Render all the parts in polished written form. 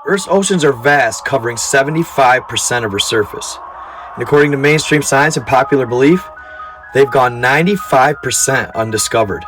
Earth's oceans are vast, covering 75% of her surface. And according to mainstream science and popular belief, they've gone 95% undiscovered.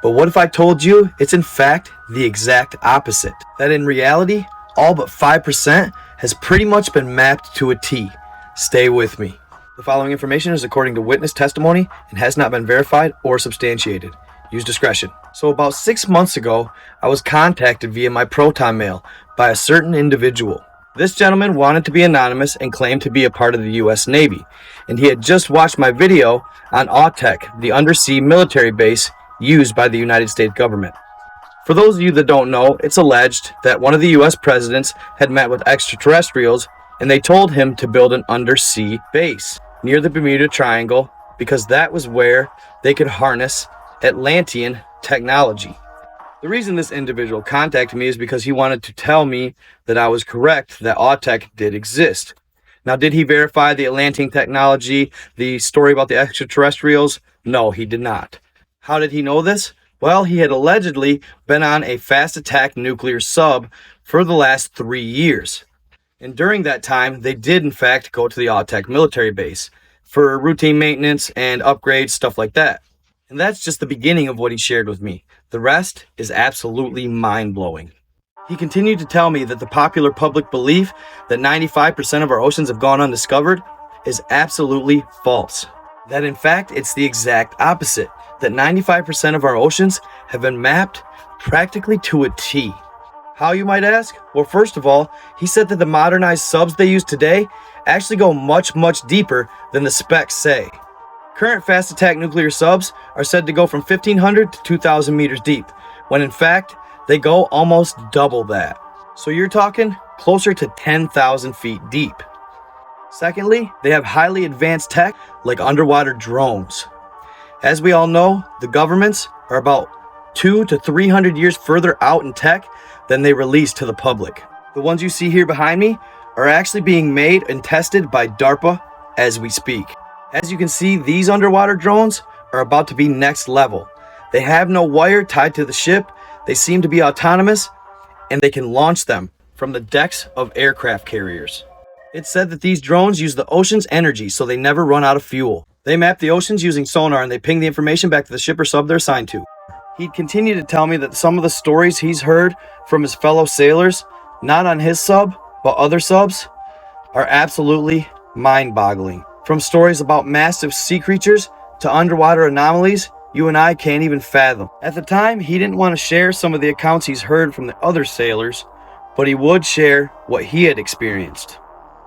But what if I told you it's in fact the exact opposite? That in reality, all but 5% has pretty much been mapped to a T. Stay with me. The following information is according to witness testimony and has not been verified or substantiated. Use discretion. So about 6 months ago, I was contacted via my Proton mail by a certain individual. This gentleman wanted to be anonymous and claimed to be a part of the U.S. Navy, and he had just watched my video on Autec, the undersea military base used by the United States government. For those of you that don't know, it's alleged that one of the U.S. presidents had met with extraterrestrials and they told him to build an undersea base near the Bermuda Triangle because that was where they could harness Atlantean technology. The reason this individual contacted me is because he wanted to tell me that I was correct, that Autec did exist. Now, did he verify the Atlantean technology, the story about the extraterrestrials? No, he did not. How did he know this? Well, he had allegedly been on a fast attack nuclear sub for the last 3 years. And during that time, they did in fact go to the Autec Military base for routine maintenance and upgrades, stuff like that. And that's just the beginning of what he shared with me. The rest is absolutely mind-blowing. He continued to tell me that the popular public belief that 95% of our oceans have gone undiscovered is absolutely false. That in fact, it's the exact opposite. That 95% of our oceans have been mapped practically to a T. How, you might ask? Well, first of all, he said that the modernized subs they use today actually go much, much deeper than the specs say. Current fast attack nuclear subs are said to go from 1,500 to 2,000 meters deep, when in fact, they go almost double that. So you're talking closer to 10,000 feet deep. Secondly, they have highly advanced tech like underwater drones. As we all know, the governments are about 200 to 300 years further out in tech than they release to the public. The ones you see here behind me are actually being made and tested by DARPA as we speak. As you can see, these underwater drones are about to be next level. They have no wire tied to the ship, they seem to be autonomous, and they can launch them from the decks of aircraft carriers. It's said that these drones use the ocean's energy so they never run out of fuel. They map the oceans using sonar and they ping the information back to the ship or sub they're assigned to. He'd continue to tell me that some of the stories he's heard from his fellow sailors, not on his sub, but other subs, are absolutely mind-boggling. From stories about massive sea creatures to underwater anomalies you and I can't even fathom. At the time, he didn't want to share some of the accounts he's heard from the other sailors, but he would share what he had experienced.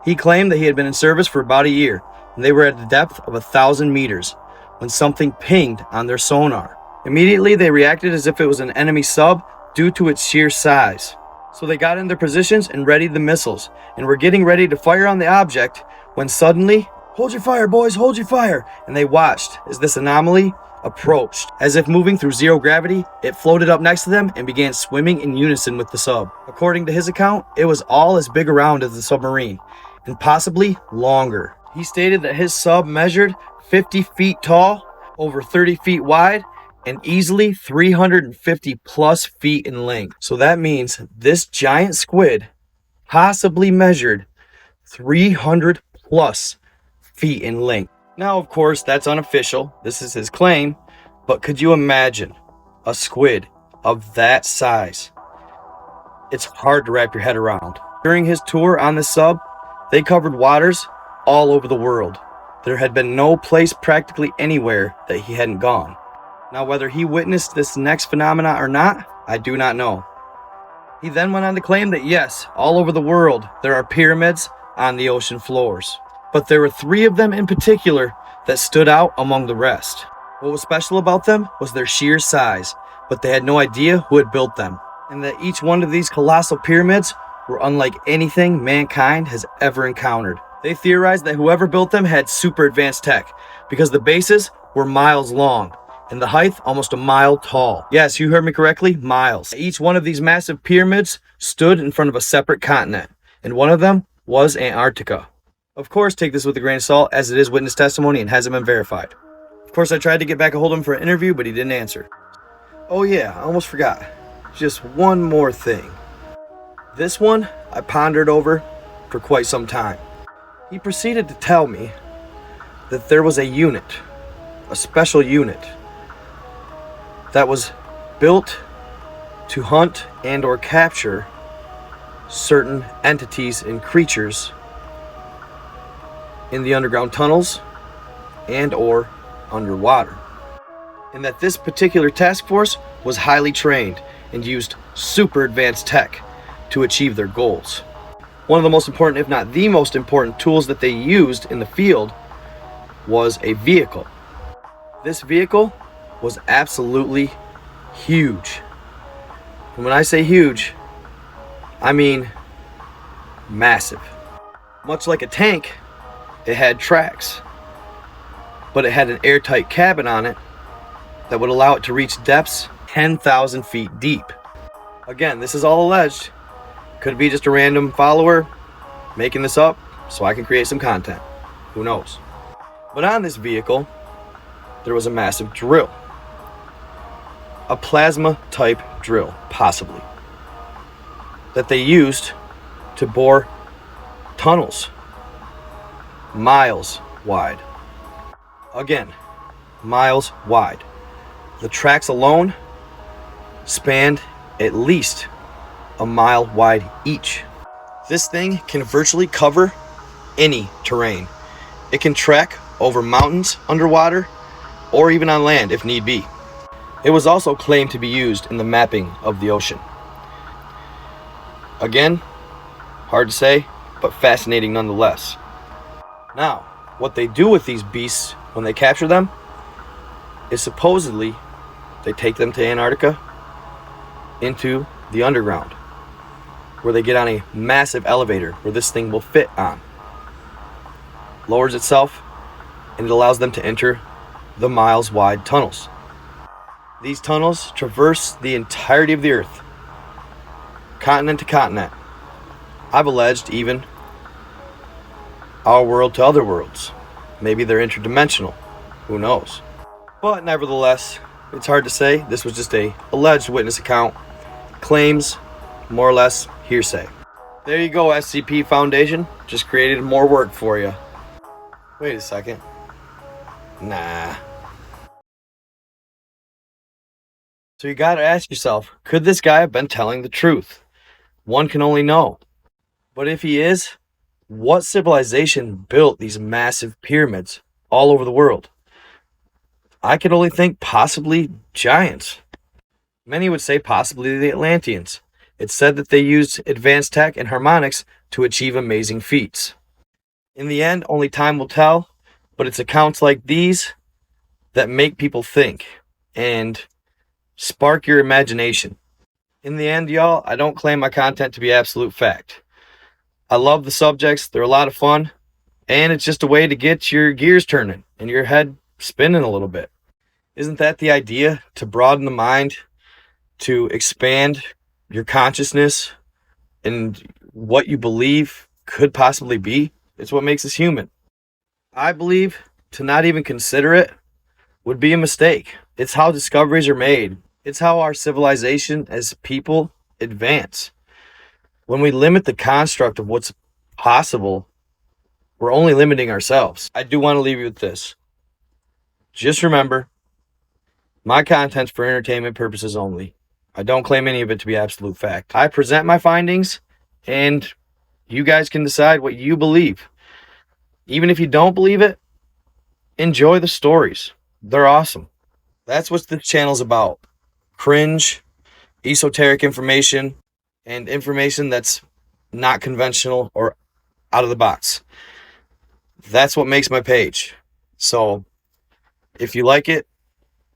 He claimed that he had been in service for about a year, and they were at the depth of 1,000 meters when something pinged on their sonar. Immediately, they reacted as if it was an enemy sub due to its sheer size. So they got in their positions and readied the missiles, and were getting ready to fire on the object when suddenly, "Hold your fire, boys, hold your fire!" And they watched as this anomaly approached. As if moving through zero gravity, it floated up next to them and began swimming in unison with the sub. According to his account, it was all as big around as the submarine, and possibly longer. He stated that his sub measured 50 feet tall, over 30 feet wide, and easily 350 plus feet in length. So that means this giant squid possibly measured 300 plus feet in length. Now, of course, that's unofficial. This is his claim, but could you imagine a squid of that size? It's hard to wrap your head around. During his tour on the sub, they covered waters all over the world. There had been no place practically anywhere that he hadn't gone. Now, whether he witnessed this next phenomena or not, I do not know. He then went on to claim that yes, all over the world, there are pyramids on the ocean floors. But there were 3 of them in particular that stood out among the rest. What was special about them was their sheer size, but they had no idea who had built them, and that each one of these colossal pyramids were unlike anything mankind has ever encountered. They theorized that whoever built them had super advanced tech, because the bases were miles long, and the height almost a mile tall. Yes, you heard me correctly, miles. Each one of these massive pyramids stood in front of a separate continent, and one of them was Antarctica. Of course, take this with a grain of salt, as it is witness testimony and hasn't been verified. Of course, I tried to get back a hold of him for an interview, but he didn't answer. Oh yeah, I almost forgot. Just one more thing. This one I pondered over for quite some time. He proceeded to tell me that there was a unit, a special unit, that was built to hunt and or capture certain entities and creatures in the underground tunnels and or underwater. And that this particular task force was highly trained and used super advanced tech to achieve their goals. One of the most important, if not the most important, tools that they used in the field was a vehicle. This vehicle was absolutely huge. And when I say huge, I mean massive. Much like a tank, it had tracks, but it had an airtight cabin on it that would allow it to reach depths 10,000 feet deep. Again, this is all alleged. Could be just a random follower making this up so I can create some content. Who knows? But on this vehicle, there was a massive drill. A plasma type drill, possibly, that they used to bore tunnels miles wide. Again, miles wide. The tracks alone spanned at least a mile wide each. This thing can virtually cover any terrain. It can trek over mountains underwater or even on land if need be. It was also claimed to be used in the mapping of the ocean. Again, hard to say, but fascinating nonetheless. Now, what they do with these beasts when they capture them is supposedly they take them to Antarctica into the underground, where they get on a massive elevator where this thing will fit on. Lowers itself, and it allows them to enter the miles wide tunnels. These tunnels traverse the entirety of the earth, continent to continent. I've alleged even our world to other worlds. Maybe they're interdimensional. Who knows? But nevertheless, it's hard to say. This was just a alleged witness account. Claims, more or less, hearsay. There you go, SCP Foundation. Just created more work for you. Wait a second. Nah. So you gotta ask yourself, could this guy have been telling the truth? One can only know. But if he is, what civilization built these massive pyramids all over the world? I could only think possibly giants. Many would say possibly the Atlanteans. It's said that they used advanced tech and harmonics to achieve amazing feats. In the end, only time will tell, but it's accounts like these that make people think and spark your imagination. In the end, y'all, I don't claim my content to be absolute fact. I love the subjects, they're a lot of fun, and it's just a way to get your gears turning and your head spinning a little bit. Isn't that the idea? To broaden the mind, to expand your consciousness and what you believe could possibly be? It's what makes us human. I believe to not even consider it would be a mistake. It's how discoveries are made. It's how our civilization as people advance. When we limit the construct of what's possible, we're only limiting ourselves. I do want to leave you with this. Just remember, my content's for entertainment purposes only. I don't claim any of it to be absolute fact. I present my findings, and you guys can decide what you believe. Even if you don't believe it, enjoy the stories. They're awesome. That's what this channel's about. Cringe, esoteric information, and information that's not conventional or out of the box. That's what makes my page. So, if you like it,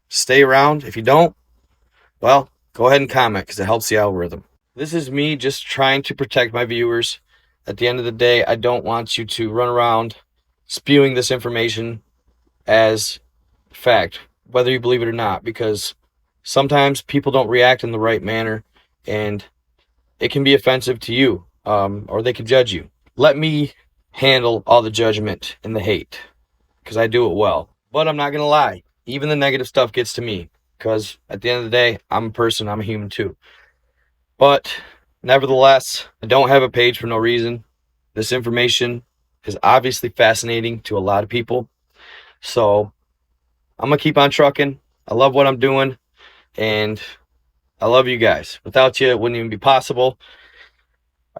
stay around. If you don't, well, go ahead and comment because it helps the algorithm. This is me just trying to protect my viewers. At the end of the day, I don't want you to run around spewing this information as fact, whether you believe it or not, because sometimes people don't react in the right manner and it can be offensive to you, or they can judge you. Let me handle all the judgment and the hate because I do it well. But I'm not going to lie. Even the negative stuff gets to me because at the end of the day, I'm a person. I'm a human too. But Nevertheless, I don't have a page for no reason. This information is obviously fascinating to a lot of people. So I'm going to keep on trucking. I love what I'm doing, and I love you guys. Without you, it wouldn't even be possible.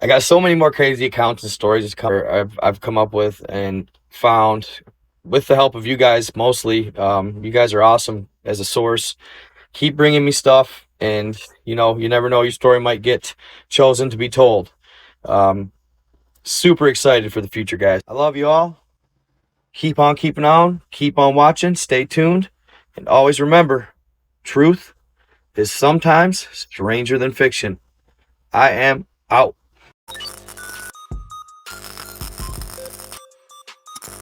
I got so many more crazy accounts and stories I've come up with and found with the help of you guys mostly. You guys are awesome as a source. Keep bringing me stuff, and you never know, your story might get chosen to be told. Super excited for the future, guys. I love you all. Keep on keeping on. Keep on watching. Stay tuned. And always remember, truth is sometimes stranger than fiction. I am out.